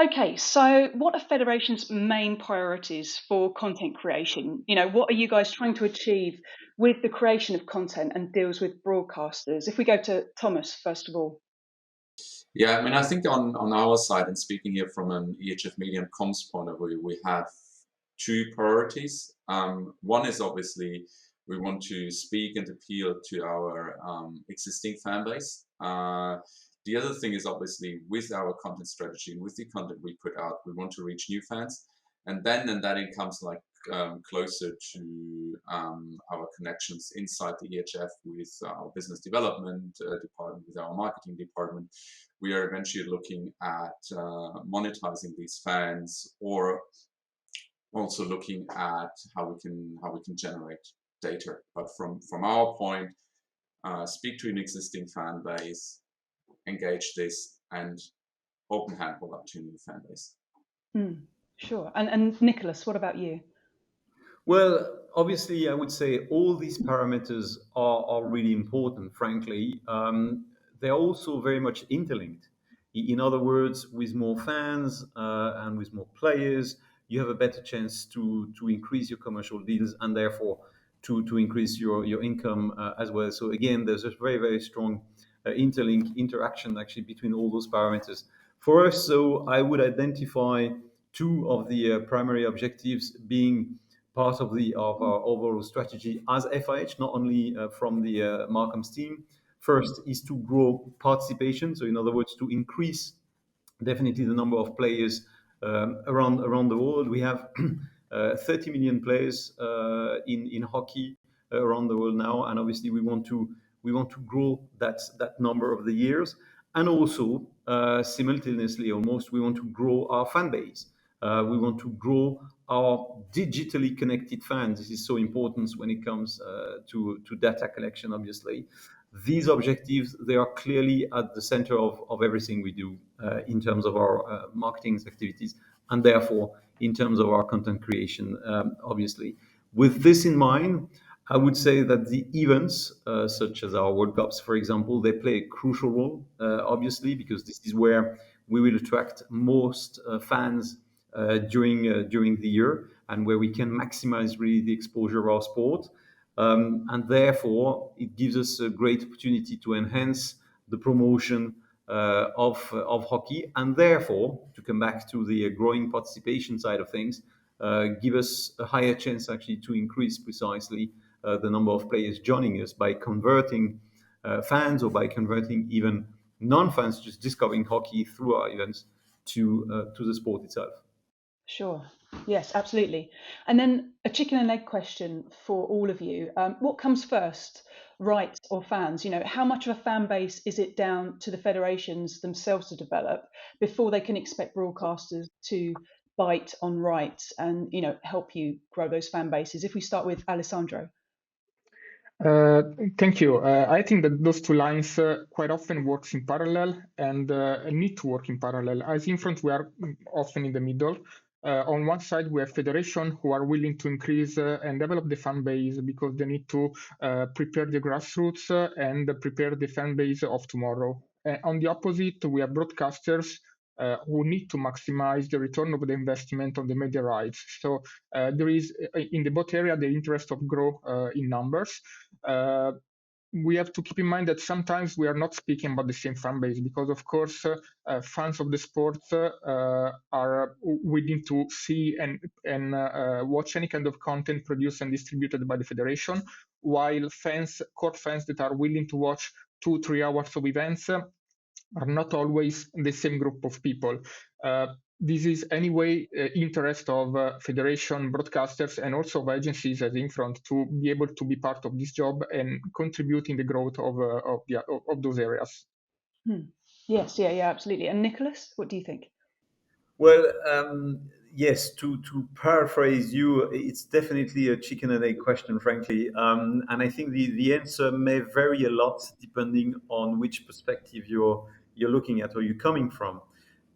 Okay, so what are Federation's main priorities for content creation? What are you guys trying to achieve with the creation of content and deals with broadcasters? If we go to Thomas, first of all. Yeah, I mean, I think on our side, and speaking here from an EHF Media and Comms point of view, we have two priorities. One is obviously we want to speak and appeal to our existing fan base. The other thing is obviously with our content strategy and with the content we put out, we want to reach new fans. And then it comes like closer to our connections inside the EHF with our business development department, with our marketing department. We are eventually looking at monetizing these fans, or also looking at how we can generate data. But from our point, speak to an existing fan base, engage this, and open handball up to a new fan base. Sure. And Nicolas, what about you? Well, obviously, I would say all these parameters are really important, frankly. They're also very much interlinked. In other words, with more fans and with more players, you have a better chance to increase your commercial deals and therefore to increase your income as well. So again, there's a very, very strong interaction actually between all those parameters. For us, so I would identify two of the primary objectives being part of our overall strategy as FIH, not only from the Markham's team. First is to grow participation, so in other words, to increase definitely the number of players around the world. We have 30 million players in hockey around the world now, and obviously we want to grow that number of the years, and also simultaneously almost we want to grow our fan base. We want to grow our digitally connected fans. This is so important when it comes to data collection, obviously. These objectives, they are clearly at the center of everything we do in terms of our marketing activities, and therefore in terms of our content creation, obviously. With this in mind, I would say that the events, such as our World Cups, for example, they play a crucial role, obviously, because this is where we will attract most fans during the year, and where we can maximize really the exposure of our sport. And therefore, it gives us a great opportunity to enhance the promotion of hockey, and therefore, to come back to the growing participation side of things, give us a higher chance actually to increase precisely the number of players joining us by converting fans, or by converting even non-fans just discovering hockey through our events to the sport itself. Sure. Yes, absolutely. And then a chicken and egg question for all of you. What comes first, rights or fans? How much of a fan base is it down to the federations themselves to develop before they can expect broadcasters to bite on rights and, help you grow those fan bases? If we start with Alessandro. Uh, Thank you. I think that those two lines quite often works in parallel and need to work in parallel. As Infront, we are often in the middle. On one side, we have federation who are willing to increase and develop the fan base because they need to prepare the grassroots and prepare the fan base of tomorrow. On the opposite, we have broadcasters who need to maximize the return of the investment on the media rights. So there is in the both area the interest of grow in numbers. We have to keep in mind that sometimes we are not speaking about the same fan base because, of course, fans of the sport are willing to see and watch any kind of content produced and distributed by the federation, while core fans that are willing to watch 2-3 hours of events are not always the same group of people. This is anyway interest of federation, broadcasters, and also of agencies as Infront to be able to be part of this job and contribute in the growth of those areas. Yes, yeah, absolutely. And Nicolas, what do you think? Well, yes, to paraphrase you, it's definitely a chicken and egg question, frankly. And I think the answer may vary a lot depending on which perspective you're looking at or you're coming from.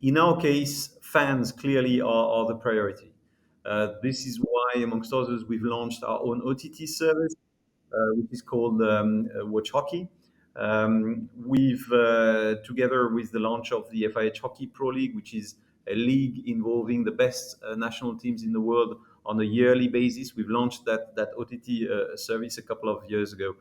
In our case, fans clearly are the priority. This is why, amongst others, we've launched our own OTT service, which is called Watch Hockey. We've, together with the launch of the FIH Hockey Pro League, which is a league involving the best national teams in the world on a yearly basis. We've launched that OTT service a couple of years ago.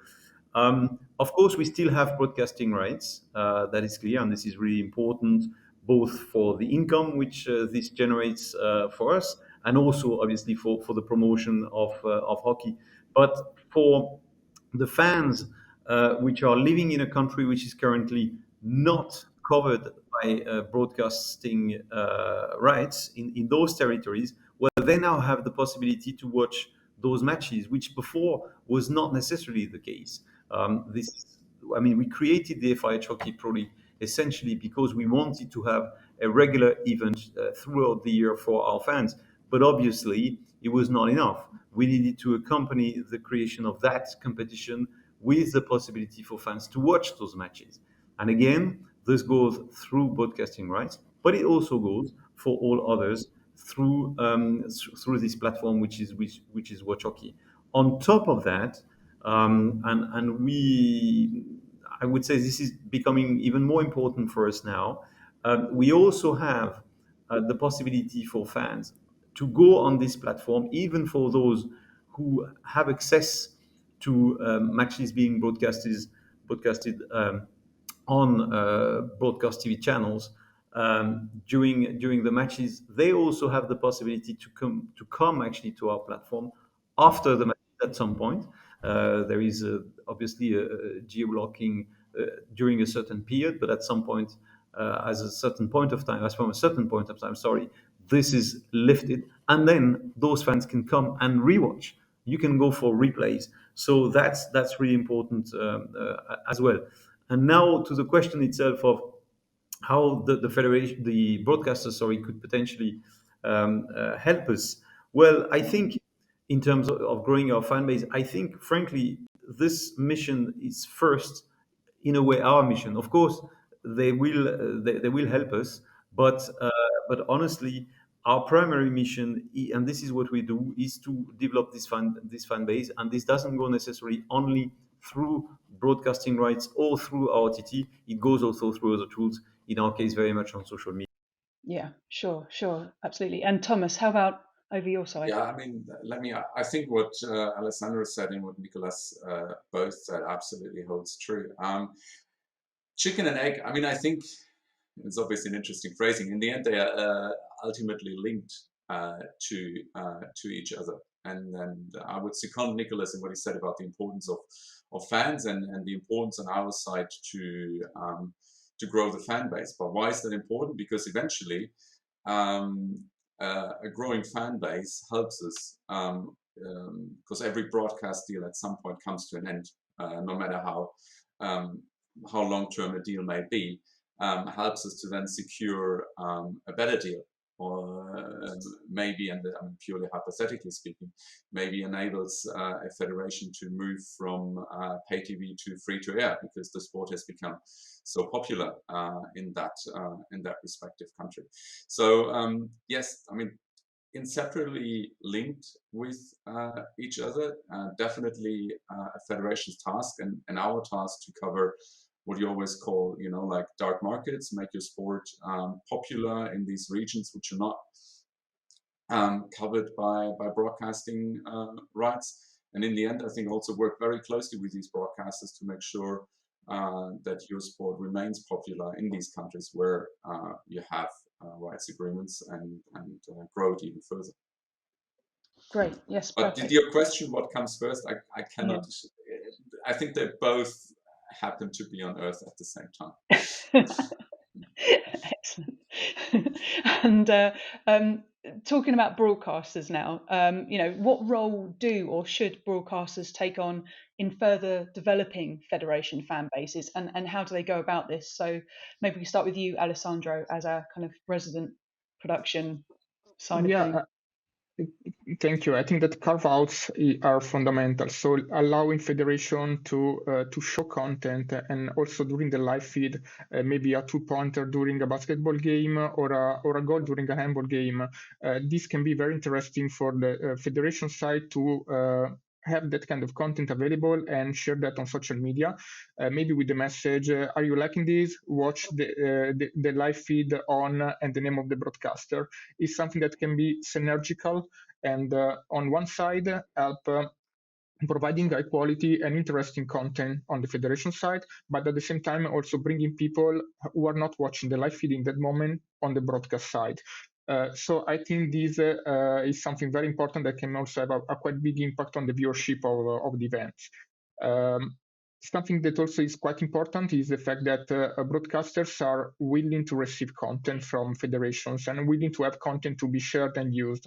Of course, we still have broadcasting rights. That is clear, and this is really important, both for the income which this generates for us, and also obviously for the promotion of hockey. But for the fans which are living in a country which is currently not covered by broadcasting rights in those territories, well, they now have the possibility to watch those matches, which before was not necessarily the case. We created the FIH Hockey Pro League essentially because we wanted to have a regular event throughout the year for our fans. But obviously, it was not enough. We needed to accompany the creation of that competition with the possibility for fans to watch those matches. And again, this goes through broadcasting rights, but it also goes for all others through this platform, which is Watch Hockey. On top of that, I would say this is becoming even more important for us now. We also have the possibility for fans to go on this platform, even for those who have access to matches being broadcasted on broadcast TV channels during the matches. They also have the possibility to come actually to our platform after the match at some point. There is obviously a geo-blocking during a certain period, but at some point, as from a certain point of time, this is lifted, and then those fans can come and rewatch. You can go for replays, so that's really important as well. And now to the question itself of how the federation, the broadcasters, could potentially help us. Well, I think in terms of growing our fan base, I think frankly this mission is first, in a way, our mission. Of course, they will help us, but honestly, our primary mission, and this is what we do, is to develop this fan base, and this doesn't go necessarily only through broadcasting rights or through our OTT. It goes also through other tools. In our case, very much on social media. Yeah, sure, absolutely. And Thomas, how about over your side? Yeah, I think what Alessandro said and what Nicolas both said absolutely holds true. Chicken and egg, I think it's obviously an interesting phrasing. In the end, they are ultimately linked to each other. And I would second Nicolas in what he said about the importance of fans and the importance on our side to grow the fan base. But why is that important? Because eventually, a growing fan base helps us because every broadcast deal at some point comes to an end, no matter how long-term a deal may be, helps us to then secure a better deal, or maybe, and I'm purely hypothetically speaking, maybe enables a federation to move from pay TV to free-to-air because the sport has become so popular in that respective country. So yes, inseparably linked with each other. Definitely a federation's task and our task to cover what you always call, like dark markets, make your sport popular in these regions which are not covered by broadcasting rights. And in the end, I think also work very closely with these broadcasters to make sure that your sport remains popular in these countries where you have rights agreements and grow it even further. Great. Yes. But perfect. your question, what comes first? I cannot. Yeah. I think they both happen to be on Earth at the same time. Excellent. And talking about broadcasters now, what role do or should broadcasters take on in further developing federation fan bases, and how do they go about this? So maybe we start with you, Alessandro, as our kind of resident production side of things. Thank you. I think that carve-outs are fundamental. So allowing federation to show content and also during the live feed, maybe a two-pointer during a basketball game or a goal during a handball game. This can be very interesting for the federation side to have that kind of content available and share that on social media, maybe with the message, are you liking this? Watch the live feed on and the name of the broadcaster. Is something that can be synergical and on one side help providing high quality and interesting content on the federation side, but at the same time also bringing people who are not watching the live feed in that moment on the broadcast side. So I think this is something very important that can also have a quite big impact on the viewership of the events. Um, Something that also is quite important is the fact that broadcasters are willing to receive content from federations and willing to have content to be shared and used.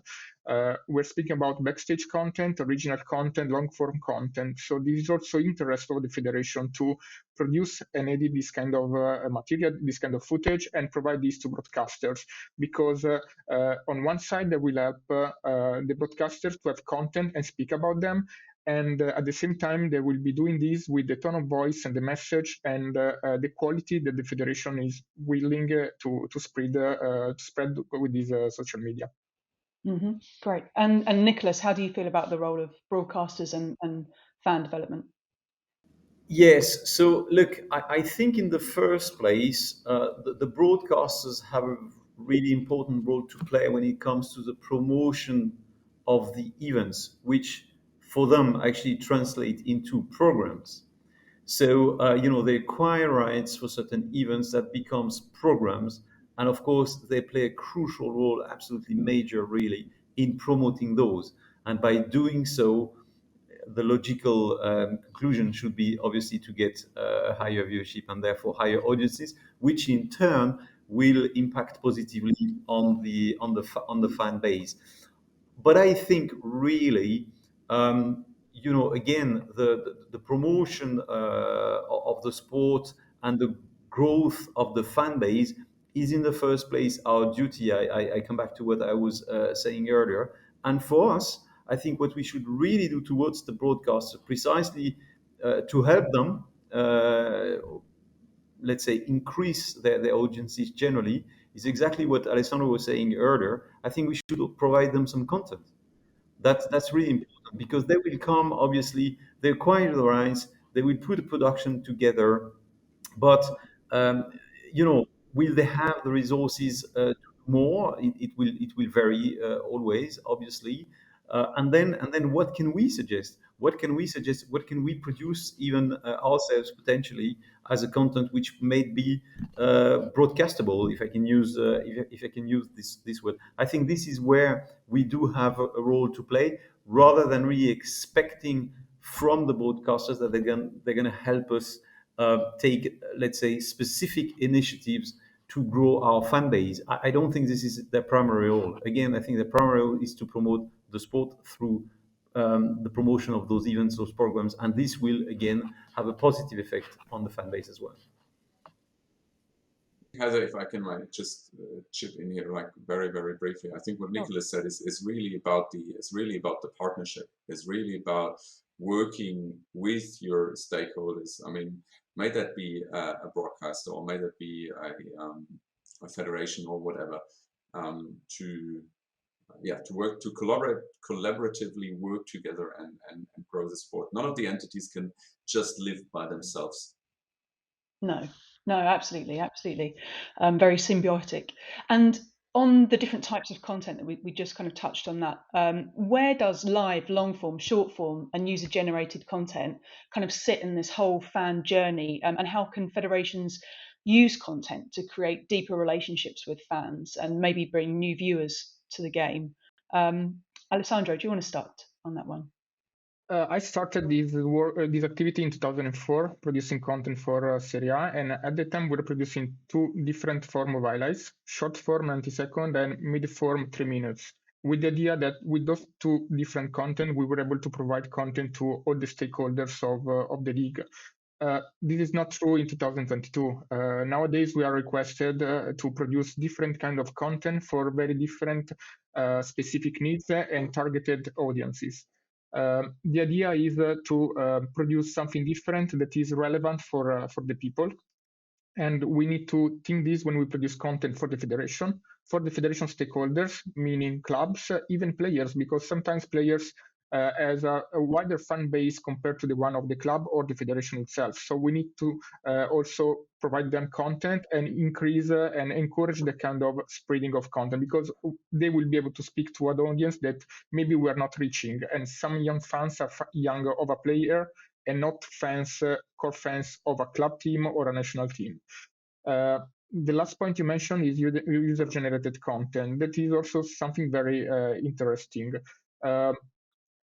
We're speaking about backstage content, original content, long form content. So this is also interest of the federation to produce and edit this kind of material, this kind of footage, and provide this to broadcasters. Because on one side, they will help the broadcasters to have content and speak about them. And at the same time, they will be doing this with the tone of voice and the message and the quality that the federation is willing to spread with these social media. Mm-hmm. Great. And Nicolas, how do you feel about the role of broadcasters and fan development? Yes. So look, I think in the first place, the broadcasters have a really important role to play when it comes to the promotion of the events, which for them actually translate into programs. So they acquire rights for certain events that becomes programs, and of course they play a crucial role, absolutely major, really, in promoting those. And by doing so, the logical conclusion should be obviously to get higher viewership and therefore higher audiences, which in turn will impact positively on the fan base. But I think really, again, the promotion of the sport and the growth of the fan base is in the first place our duty. I come back to what I was saying earlier. And for us, I think what we should really do towards the broadcasters, precisely to help them, let's say, increase their audiences generally, is exactly what Alessandro was saying earlier. I think we should provide them some content. That's really important because they will come, obviously, they acquire the rights, they will put a production together, but um, will they have the resources to do more? It will vary always, obviously. And then what can we suggest? What can we suggest? What can we produce even ourselves potentially as a content which may be broadcastable, if I can use if I can use this word. I think this is where we do have a role to play, rather than really expecting from the broadcasters that they're going to help us take, let's say, specific initiatives to grow our fan base. I don't think this is their primary role. Again, I think the primary role is to promote the sport through the promotion of those events, those programs, and this will again have a positive effect on the fan base as well. Heather, if I can just chip in here, like very, very briefly, I think what Nicolas said is really about the partnership. It's really about working with your stakeholders. I mean, may that be a broadcaster, or may that be a federation or whatever, to work, to collaboratively work together and grow the sport. None of the entities can just live by themselves. No, absolutely. Very symbiotic. And on the different types of content that we just kind of touched on that, where does live, long form, short form, and user generated content kind of sit in this whole fan journey? And how can federations use content to create deeper relationships with fans and maybe bring new viewers to the game? Alessandro, do you want to start on that one? I started this activity in 2004, producing content for Serie A, and at the time we were producing two different form of highlights: short form 90 seconds and mid form 3 minutes. With the idea that with those two different content, we were able to provide content to all the stakeholders of the league. This is not true in 2022. Nowadays, we are requested to produce different kind of content for very different specific needs and targeted audiences. The idea is to produce something different that is relevant for the people. And we need to think this when we produce content for the federation stakeholders, meaning clubs, even players, because sometimes players has a wider fan base compared to the one of the club or the federation itself. So we need to also provide them content and increase and encourage the kind of spreading of content, because they will be able to speak to an audience that maybe we are not reaching. And some young fans are young of a player and not fans, core fans of a club team or a national team. The last point you mentioned is user-generated content. That is also something very interesting.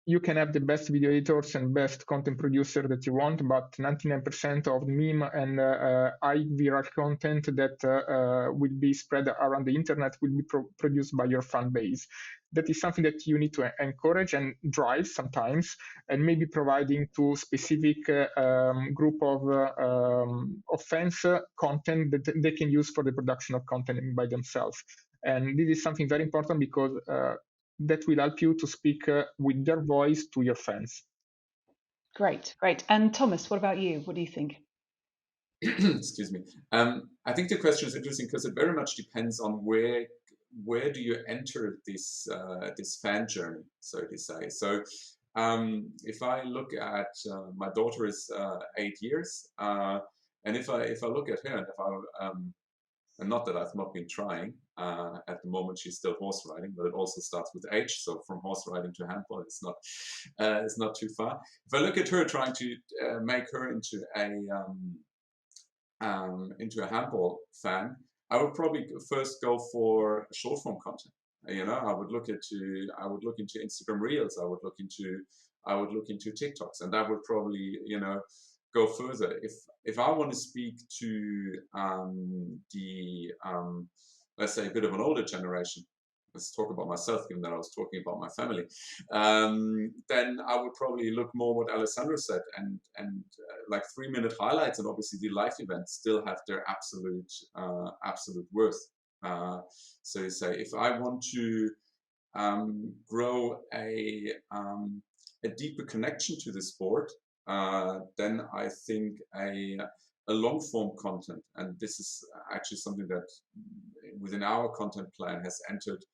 You can have the best video editors and best content producer that you want, but 99% of meme and high viral content that will be spread around the internet will be produced by your fan base. That is something that you need to encourage and drive sometimes, and maybe providing to specific group of fans content that they can use for the production of content by themselves. And this is something very important, because that will help you to speak with their voice to your fans. Great, great. And Thomas, what about you? What do you think? Excuse me. I think the question is interesting because it very much depends on where do you enter this this fan journey, so to say. So if I look at my daughter is 8 years, and if I look at her, and if I and not that I've not been trying. At the moment, she's still horse riding, but it also starts with age. So from horse riding to handball, it's not too far. If I look at her trying to make her into a handball fan, I would probably first go for short form content. You know, I would look into Instagram Reels. I would look into TikToks, and that would probably, you know, go further. If I want to speak to let's say a bit of an older generation, let's talk about myself, given that I was talking about my family, then I would probably look more what Alessandro said, and like 3-minute highlights, and obviously the live events still have their absolute worth. So you say, if I want to grow a deeper connection to the sport, then I think a long form content, and this is actually something that within our content plan has entered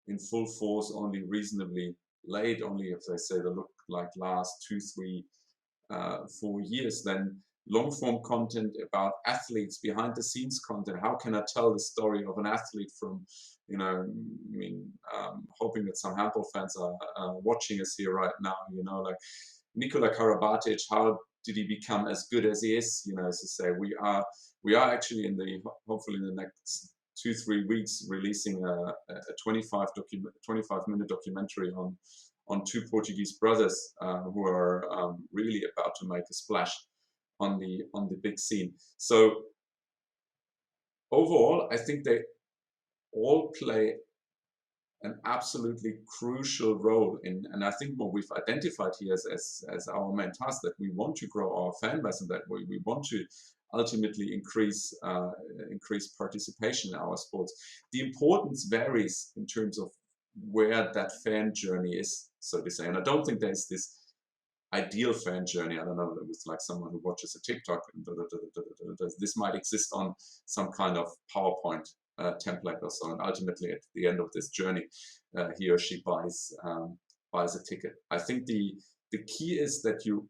in full force only reasonably late, only if they say they look like last 2, 3, 4 years, then long form content about athletes, behind the scenes content. How can I tell the story of an athlete from, you know, I mean, hoping that some handball fans are watching us here right now, you know, like Nicolas, how did he become as good as he is? You know, as to say, we are actually hopefully in the next 2-3 weeks releasing a 25-minute documentary on 2 Portuguese brothers who are really about to make a splash on the big scene. So overall, I think they all play an absolutely crucial role in, and I think what we've identified here as our main task, that we want to grow our fan base, and that we want to ultimately increase participation in our sports. The importance varies in terms of where that fan journey is, so to say. And I don't think there's this ideal fan journey. I don't know, it's like someone who watches a TikTok, and this might exist on some kind of PowerPoint template or so, and ultimately at the end of this journey, he or she buys a ticket. I think the key is that you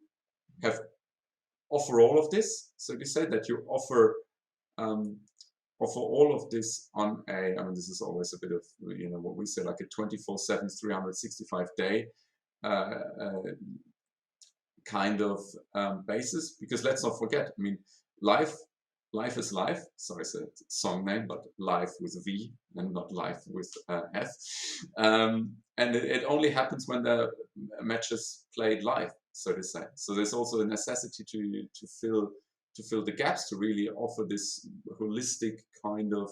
offer all of this, so to say, that you offer all of this on I mean, this is always a bit of, you know, what we say, like a 24/7, 365-day kind of basis, because let's not forget, I mean, life is life. Sorry, it's a song name, but life with a V and not life with F. And it only happens when the matches played live, so to say. So there's also a necessity to fill the gaps, to really offer this holistic kind of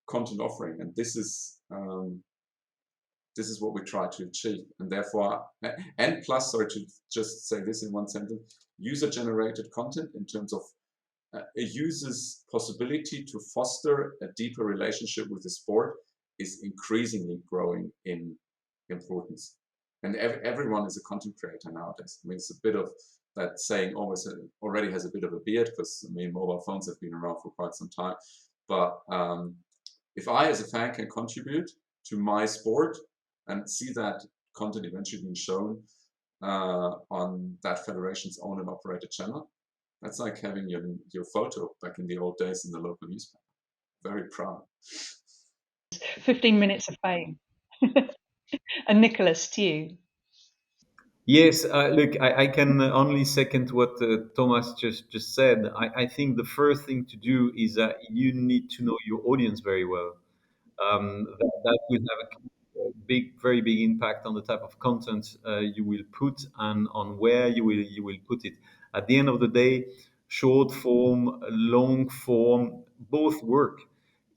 content offering. And this is what we try to achieve. And therefore, and plus, sorry to just say this in one sentence, user-generated content in terms of a user's possibility to foster a deeper relationship with the sport is increasingly growing in importance. And everyone is a content creator nowadays. I mean, it's a bit of that saying already has a bit of a beard, because I mean, mobile phones have been around for quite some time. But if I as a fan can contribute to my sport and see that content eventually being shown on that federation's owned and operated channel. That's like having your photo back in the old days in the local newspaper. Very proud. 15 minutes of fame. And Nicolas, to you. Yes, look, I can only second what Thomas just said. I think the first thing to do is that you need to know your audience very well. That will have a big, very big impact on the type of content you will put and on where you will put it. At the end of the day, short form, long form, both work.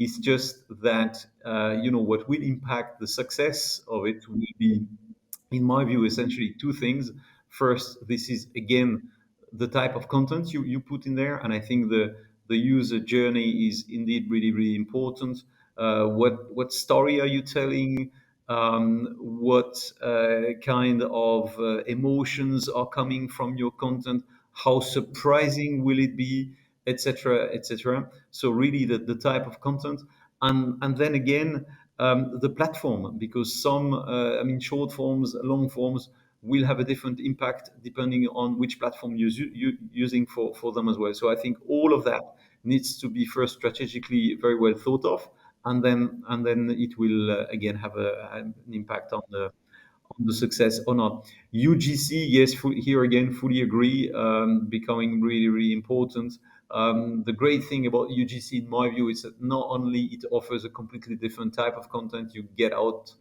It's just that what will impact the success of it will be, in my view, essentially two things. First, this is again the type of content you put in there, and I think the user journey is indeed really really important. What story are you telling? What kind of emotions are coming from your content? How surprising will it be, etc., etc. So really the type of content, and then again the platform, because some short forms, long forms will have a different impact depending on which platform you're using for them as well. So I think all of that needs to be first strategically very well thought of, and then it will again have an impact on the success or not. UGC, yes, here again, fully agree, becoming really, really important. The great thing about UGC, in my view, is that not only it offers a completely different type of content you get out,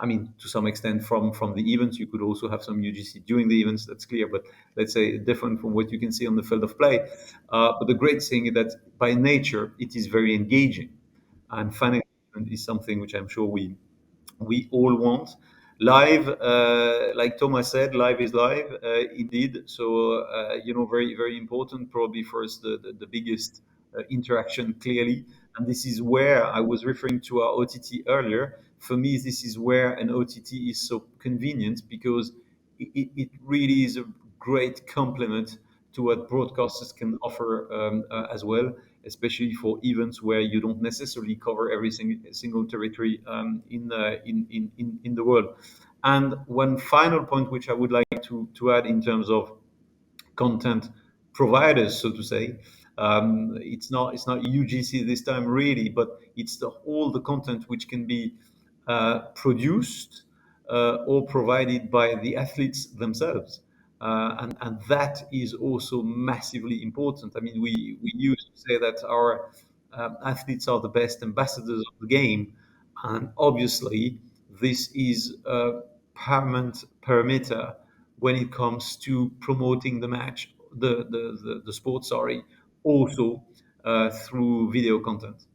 to some extent from the events. You could also have some UGC during the events, that's clear, but let's say different from what you can see on the field of play. But the great thing is that by nature, it is very engaging. And fan engagement is something which I'm sure we all want. Live, like Thomas said, live is live, indeed. So, very, very important, probably for us, the biggest interaction, clearly. And this is where I was referring to our OTT earlier. For me, this is where an OTT is so convenient, because it really is a great complement to what broadcasters can offer as well, especially for events where you don't necessarily cover every single territory in the world. And one final point which I would like to add in terms of content providers, so to say. It's not UGC this time really, but it's all the content which can be produced or provided by the athletes themselves. And that is also massively important. We used to say that our athletes are the best ambassadors of the game, and obviously this is a paramount parameter when it comes to promoting the match, the sport, sorry, also through video content.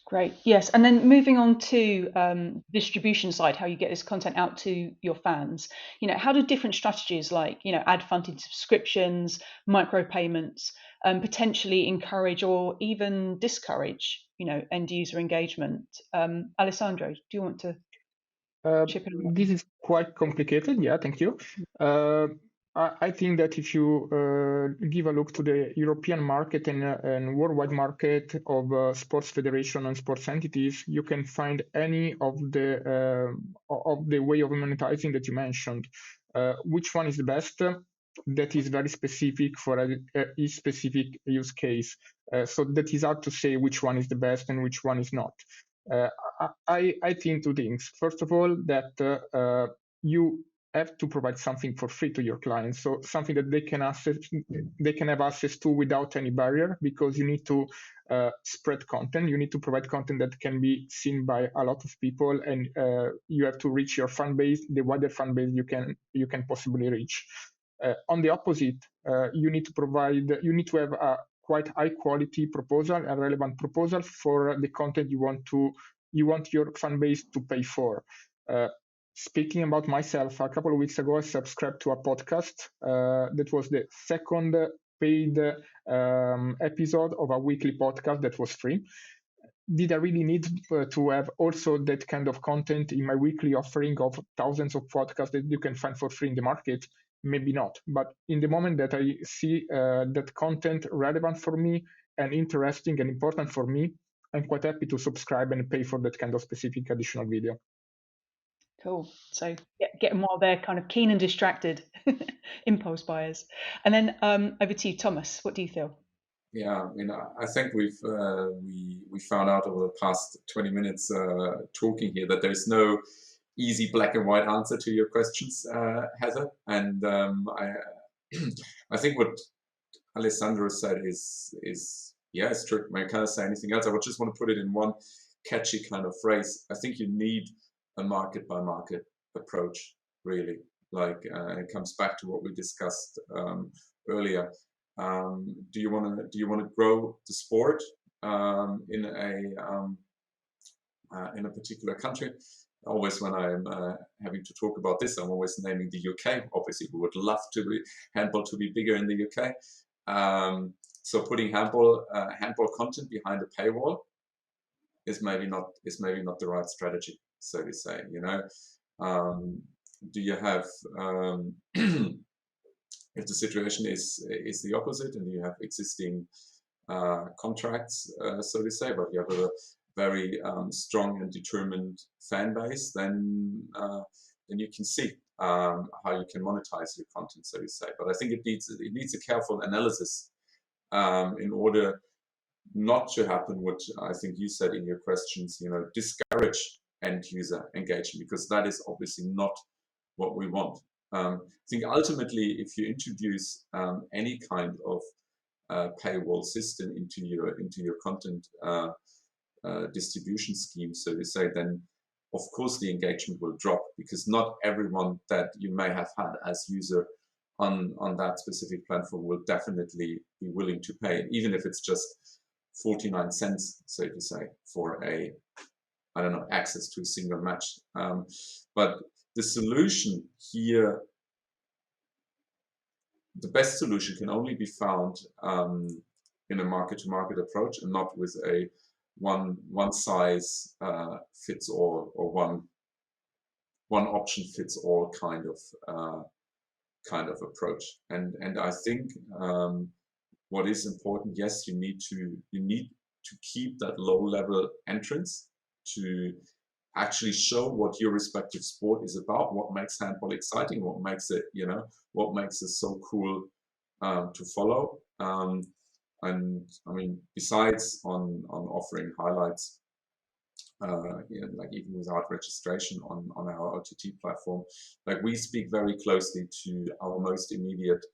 Great. Yes. And then moving on to distribution side, how you get this content out to your fans. How do different strategies like, ad funded subscriptions, micropayments, potentially encourage or even discourage, end user engagement? Alessandro, do you want to chip in? This is quite complicated. Yeah, thank you. I think that if you give a look to the European market and worldwide market of sports federation and sports entities, you can find any of the way of monetizing that you mentioned. Which one is the best? That is very specific for each specific use case. So that is hard to say which one is the best and which one is not. I think two things. First of all, that you have to provide something for free to your clients, so something that they can have access to without any barrier, because you need to spread content. You need to provide content that can be seen by a lot of people, and you have to reach your fan base, the wider fan base you can possibly reach. On the opposite, you need to have a quite high quality proposal, a relevant proposal for the content you want your fan base to pay for. Speaking about myself, a couple of weeks ago, I subscribed to a podcast that was the second paid episode of a weekly podcast that was free. Did I really need to have also that kind of content in my weekly offering of thousands of podcasts that you can find for free in the market? Maybe not. But in the moment that I see that content relevant for me and interesting and important for me, I'm quite happy to subscribe and pay for that kind of specific additional video. Cool. So get them while they're kind of keen and distracted, impulse buyers. And then over to you, Thomas. What do you feel? Yeah, I think we found out over the past 20 minutes talking here that there's no easy black and white answer to your questions, Heather. And I think what Alessandro said is yeah, it's true. I can't say anything else. I would just want to put it in one catchy kind of phrase. I think you need a market by market approach, really. Like it comes back to what we discussed earlier. Do you want to grow the sport in a particular country? Always when I'm having to talk about this, I'm always naming the UK. Obviously, we would love handball to be bigger in the UK. So putting handball content behind a paywall is maybe not the right strategy, so to say. Do you have if the situation is the opposite and you have existing contracts, so to say, but you have a very strong and determined fan base, then you can see how you can monetize your content, so to say. But I think it needs a careful analysis in order not to happen what I think you said in your questions, discourage end user engagement, because that is obviously not what we want. I think ultimately, if you introduce any kind of paywall system into your content distribution scheme, so to say, then of course the engagement will drop, because not everyone that you may have had as user on that specific platform will definitely be willing to pay, even if it's just 49 cents, so to say, for access to a single match. But the solution here, the best solution can only be found in a market-to-market approach, and not with a one size fits all, or one option fits all kind of approach. And I think what is important, yes, you need to keep that low-level entrance to actually show what your respective sport is about, what makes handball exciting, what makes it so cool to follow. And I mean, besides on offering highlights, like even without registration on our OTT platform, like we speak very closely to our most immediate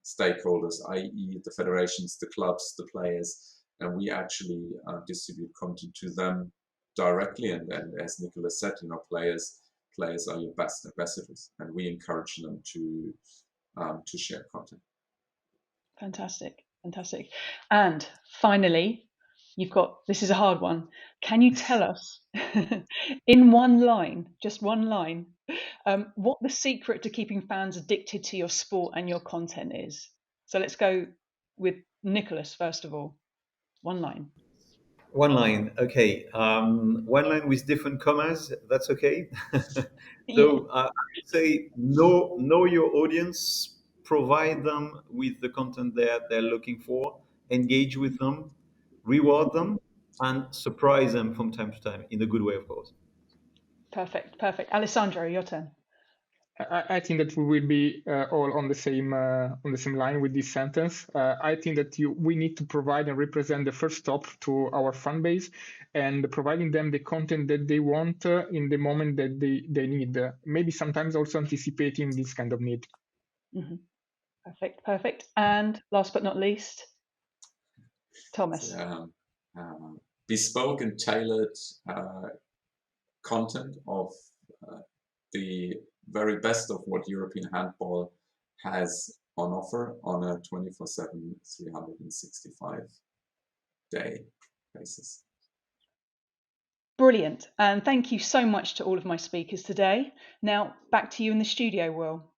stakeholders, i.e. the federations, the clubs, the players, and we actually distribute content to them directly. And as Nicolas said, players are your best ambassadors, and we encourage them to share content. Fantastic. And finally, this is a hard one. Can you tell us in one line, just one line, what the secret to keeping fans addicted to your sport and your content is? So let's go with Nicolas first of all. One line. One line, okay. One line with different commas. That's okay. So I would say know your audience, provide them with the content they're looking for, engage with them, reward them, and surprise them from time to time in a good way, of course. Perfect. Alessandro, your turn. I think that we will be all on the same line with this sentence. I think that we need to provide and represent the first stop to our fan base, and providing them the content that they want in the moment that they need. Maybe sometimes also anticipating this kind of need. Mm-hmm. Perfect. And last but not least, Thomas. Bespoke and tailored content of the very best of what European handball has on offer on a 24/7, 365-day basis. Brilliant. And thank you so much to all of my speakers today. Now back to you in the studio, Will.